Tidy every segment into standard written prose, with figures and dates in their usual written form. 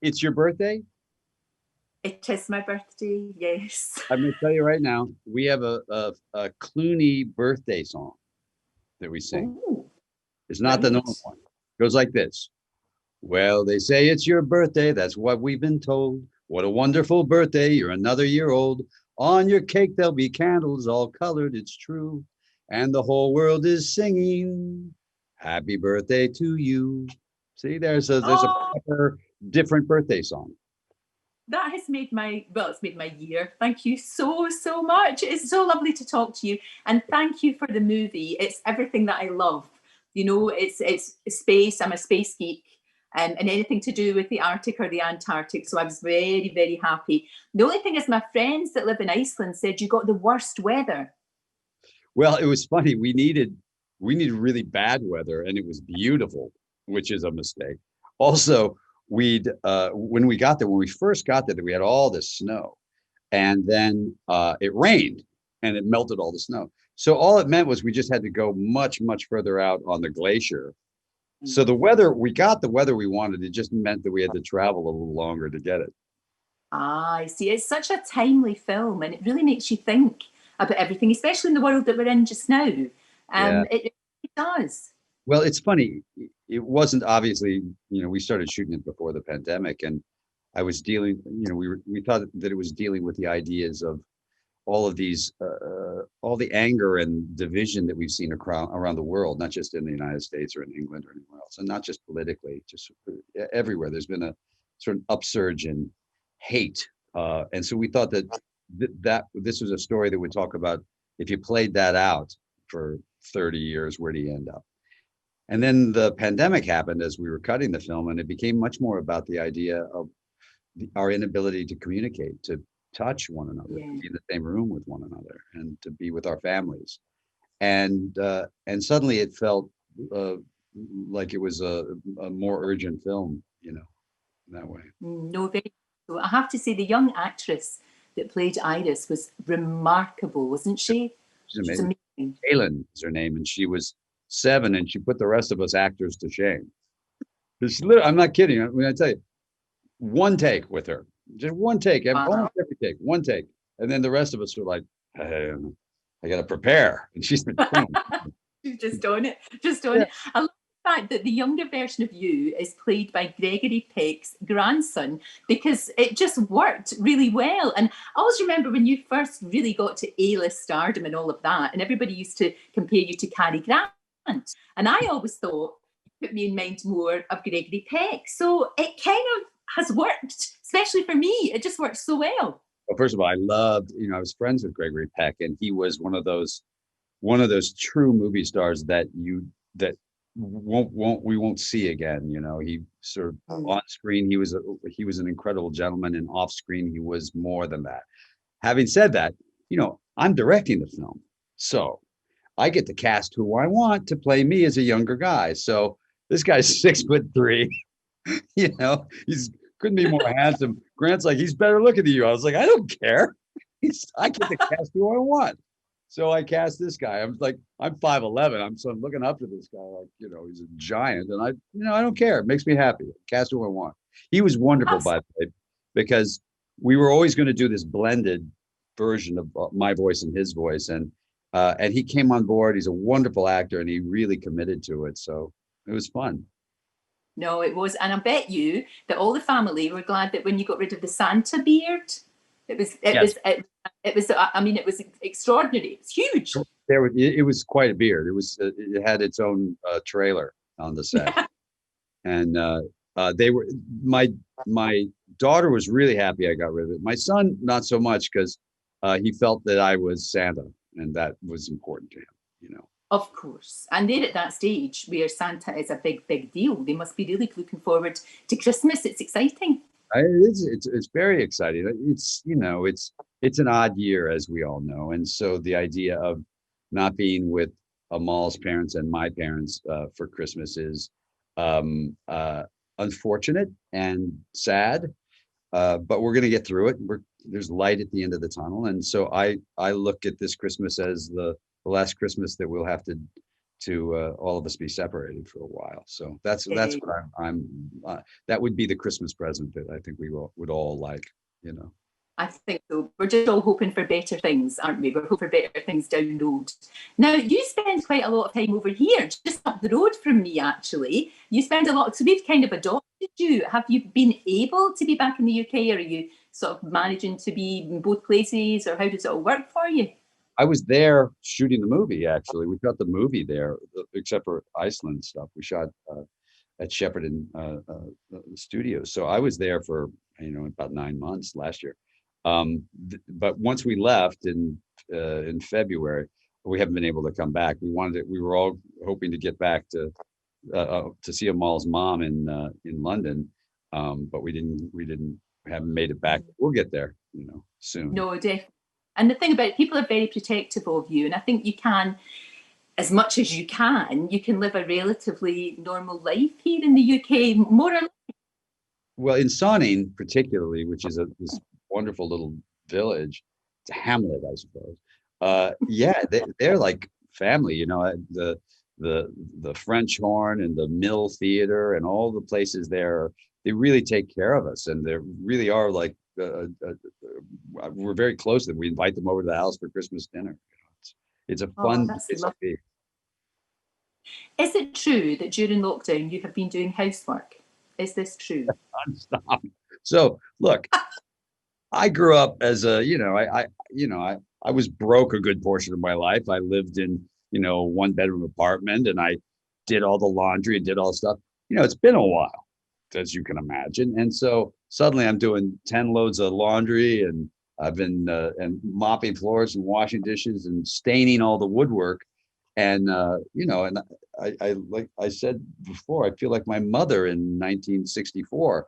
It's your birthday? It is my birthday, yes. I'm going to tell you right now, we have a Clooney birthday song that we sing. Oh, It's not the normal right. one. It goes like this. Well, they say it's your birthday. That's what we've been told. What a wonderful birthday. You're another year old. On your cake, there'll be candles all colored. It's true. And the whole world is singing. Happy birthday to you. See, there's a Oh, proper different birthday song. that has made it's made my year. Thank you so much. It's so lovely to talk to you. And thank you for the movie. It's everything that I love. You know, it's space. I'm a space geek. And anything to do with the Arctic or the Antarctic. So I was very happy. The only thing is my friends that live in Iceland said you got the worst weather. Well, it was funny. We needed really bad weather, and it was beautiful, which is a mistake. Also, we'd when we got there, when we first got there, we had all this snow, and then it rained, and it melted all the snow. So all it meant was we just had to go much further out on the glacier. So we got the weather we wanted. It just meant that we had to travel a little longer to get it. Ah, I see. It's such a timely film and it really makes you think about everything, especially in the world that we're in just now. Yeah. It does. Well, it's funny. It wasn't obviously, we started shooting it before the pandemic, and I was dealing, we thought that it was dealing with the ideas of all of these, all the anger and division that we've seen around the world, not just in the United States or in England or anywhere else, and not just politically, just everywhere. There's been a sort of upsurge in hate, and so we thought that that this was a story that would talk about if you played that out for 30 years, where do you end up? And then the pandemic happened as we were cutting the film, and it became much more about the idea of our inability to communicate, to touch one another, to Yeah. be in the same room with one another, and to be with our families. And suddenly it felt uh, like it was a more urgent film, that way. No, very. So I have to say, the young actress that played Iris was remarkable, wasn't she? She's She was amazing. amazing. Kaylin is her name, and she was 7, and she put the rest of us actors to shame. I'm not kidding. When I tell you, one take with her, just one take, Wow. almost every take, one take, and then the rest of us were like, I got to prepare, and she's been, boom. She's just on it, just on Yeah. it. I love the fact that the younger version of you is played by Gregory Peck's grandson because it just worked really well. And I always remember when you first really got to A-list stardom and all of that, and everybody used to compare you to Cary Grant. And I always thought, you put me in mind more of Gregory Peck. So it kind of has worked, especially for me. It just works so well. Well, first of all, I loved, I was friends with Gregory Peck, and he was one of those true movie stars that we won't see again. He sort of on screen he was an incredible gentleman, and off screen he was more than that. Having said that, I'm directing the film, so I get to cast who I want to play me as a younger guy. So this guy's 6'3". He's couldn't be more handsome. Grant's like, he's better looking than you. I was like, I don't care. I get to cast who I want. So I cast this guy. I'm like, I'm 5'11". I'm looking up to this guy, like, he's a giant. And I don't care. It makes me happy. Cast who I want. He was wonderful, by the way, because we were always going to do this blended version of my voice and his voice. And he came on board. He's a wonderful actor, and he really committed to it. So it was fun. No, it was, and I bet you that all the family were glad that when you got rid of the Santa beard, it was, it Yes, was, it, it was. I mean, it was extraordinary. It was huge. it was quite a beard. It had its own trailer on the set, and they were my daughter was really happy I got rid of it. My son, not so much, because he felt that I was Santa, and that was important to him. Of course, and they're at that stage where Santa is a big deal. They must be really looking forward to Christmas. It's exciting. It's very exciting. It's an odd year, as we all know, and so the idea of not being with Amal's parents and my parents for Christmas is unfortunate and sad, but we're going to get through it. There's light at the end of the tunnel, and so I look at this Christmas as the last Christmas that we'll have to all of us be separated for a while. So that's Eh, what that would be the Christmas present that I think we would all like, you know. I think so. We're just all hoping for better things, aren't we? We're hoping for better things down the road. Now, you spend quite a lot of time over here, just up the road from me, actually. You spend a lot, so we've kind of adopted you. Have you been able to be back in the UK, or are you sort of managing to be in both places, or how does it all work for you? I was there shooting the movie, actually. We shot the movie there, except for Iceland stuff. We shot at Shepperton Studios. So I was there for, about 9 months last year. But once we left in February, we haven't been able to come back. We were all hoping to get back to see Amal's mom in London, but haven't made it back. We'll get there, soon. No, definitely. And the thing about it, people are very protective of you. And I think you can, as much as you can live a relatively normal life here in the UK, more or less. Well, in Sonning, particularly, which is this wonderful little village, it's a hamlet, I suppose. Yeah, they're like family. The French Horn and the Mill Theater and all the places there. They really take care of us, and they really are like we're very close to them. We invite them over to the house for Christmas dinner. It's a fun That's place to lovely. be. Is it true that during lockdown you have been doing housework? Is this true? Nonstop. So look, I grew up as I was broke a good portion of my life. I lived in, one bedroom apartment, and I did all the laundry and did all the stuff. It's been a while, as you can imagine. And so suddenly I'm doing 10 loads of laundry, and I've been and mopping floors and washing dishes and staining all the woodwork. And and I like I said before, I feel like my mother in 1964,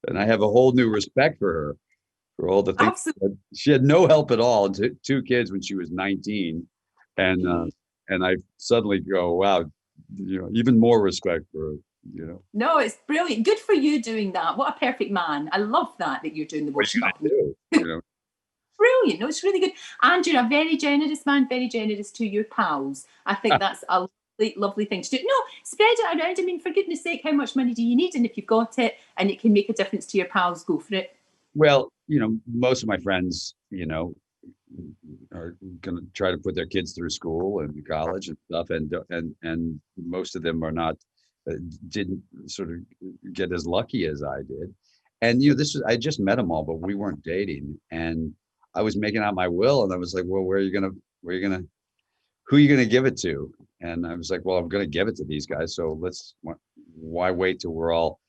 and I have a whole new respect for her, for all the things. Absolutely. She had no help at all, and two kids when she was 19, and I suddenly go, wow, even more respect for her. No, it's brilliant. Good for you doing that. What a perfect man. I love that you're doing the What are washing you up. gonna do? Brilliant. No, it's really good. And you're a very generous man, very generous to your pals. I think that's a lovely thing to do. No, spread it around. I mean, for goodness sake, how much money do you need? And if you've got it and it can make a difference to your pals, go for it. Well, most of my friends, are going to try to put their kids through school and college and stuff, and most of them are not didn't sort of get as lucky as I did. And I just met them all, but we weren't dating, and I was making out my will, and I was like, well, who are you gonna give it to? And I was like, well, I'm gonna give it to these guys, so why wait till we're all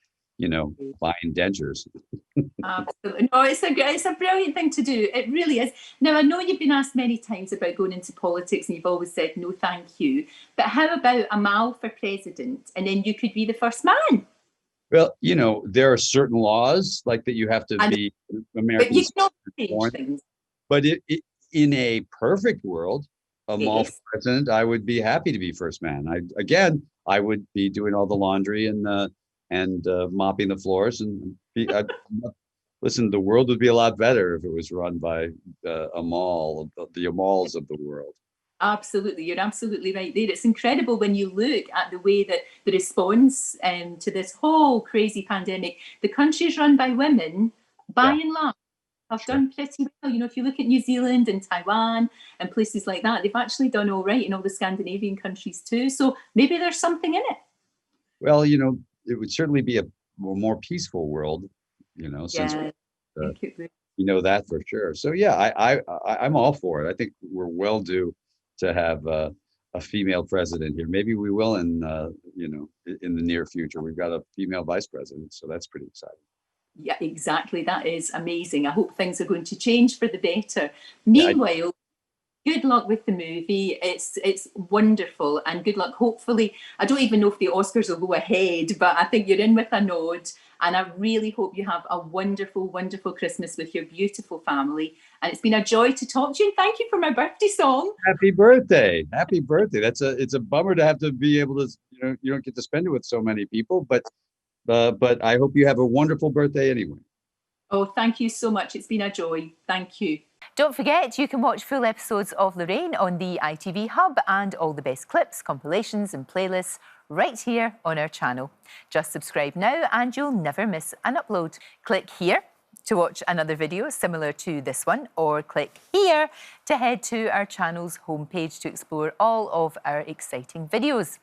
buying dentures? Absolutely. No, it's a brilliant thing to do. It really is. Now, I know you've been asked many times about going into politics and you've always said no, thank you. But how about Amal for president? And then you could be the first man. Well, there are certain laws like that you have to be But you American can change born. things. But in a perfect world, Amal for Yes. president, I would be happy to be first man. I would be doing all the laundry and mopping the floors, and listen, the world would be a lot better if it was run by Amal, the Amals of the world. Absolutely, you're absolutely right there. It's incredible when you look at the way that the response to this whole crazy pandemic, the countries run by women, by Yeah, and large, have sure. done pretty well. If you look at New Zealand and Taiwan and places like that, they've actually done all right in all the Scandinavian countries too. So maybe there's something in it. Well, it would certainly be a more peaceful world, since Yeah, I think it would. that for sure. So yeah, I'm all for it. I think we're well due to have a female president here. Maybe we will in the near future. We've got a female vice president, so that's pretty exciting. Yeah, exactly. That is amazing. I hope things are going to change for the better. Yeah, Meanwhile, good luck with the movie. It's wonderful, and good luck. Hopefully, I don't even know if the Oscars will go ahead, but I think you're in with a nod. And I really hope you have a wonderful, wonderful Christmas with your beautiful family. And it's been a joy to talk to you. And thank you for my birthday song. happy birthday! Happy birthday! It's a bummer to have to be able to you don't get to spend it with so many people, but I hope you have a wonderful birthday anyway. Oh, thank you so much. It's been a joy. Thank you. Don't forget, you can watch full episodes of Lorraine on the ITV Hub and all the best clips, compilations and playlists right here on our channel. Just subscribe now and you'll never miss an upload. Click here to watch another video similar to this one, or click here to head to our channel's homepage to explore all of our exciting videos.